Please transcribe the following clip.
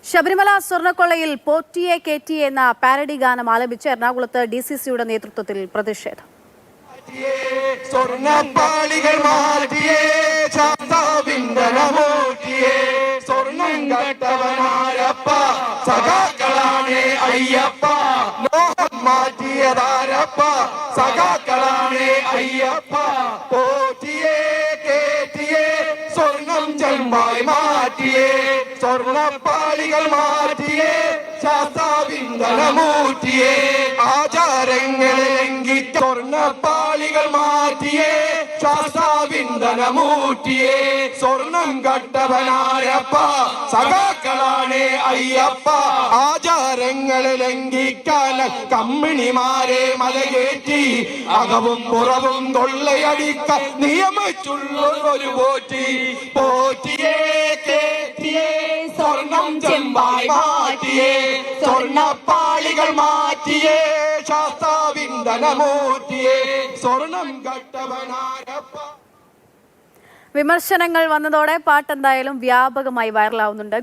ശബരിമല സ്വർണ്ണക്കൊള്ളയിൽ പോറ്റിയെ കേറ്റിയെ എന്ന പാരഡി ഗാനം ആലപിച്ച് എറണാകുളത്ത് DCCയുടെ നേതൃത്വത്തിൽ പ്രതിഷേധം. സ്വർണ്ണപ്പാളികൾ മാറ്റിയേ സ്വർണ്ണം കട്ടവനാരപ്പ സഖാക്കളാണ് അയ്യപ്പ മോഹം മാറ്റിയതാരപ്പ സഖാക്കളാണ് അയ്യപ്പ പോറ്റിയേ കേറ്റിയേ സ്വർണം ചെമ്പായി മാറ്റിയേ സ്വർണ്ണപ്പാളികൾ മാറ്റിയേ ശാസ്താവിന്ദനമൂറ്റിയേ ആചാരങ്ങളെ ലംഘിച്ച സ്വർണ്ണപ്പാളികൾ മാറ്റിയേ ശാസ്താവിന്ദനമൂറ്റിയേ സ്വർണം കട്ടവനാരപ്പ സഖാക്കളാണ് അയ്യപ്പ ആചാരങ്ങളെ ലംഘിക്കാൻ കമ്മിണിമാരെ മലകേറ്റി അകവും പുറവും കൊള്ളയടിക്കാൻ നിയമിച്ചുള്ള ഒരു പോറ്റി പോറ്റിയേ കേറ്റിയേ സ്വർണം ചെമ്പായി മാറ്റിയേ സ്വർണ്ണപ്പാളികൾ മാറ്റിയേ ശാസ്താവിന്ദനമൂറ്റിയേ സ്വർണം കട്ടവനാരപ്പ. വിമർശനങ്ങൾ വന്നതോടെ പാട്ട് എന്തായാലും വ്യാപകമായി വൈറലാവുന്നുണ്ട്.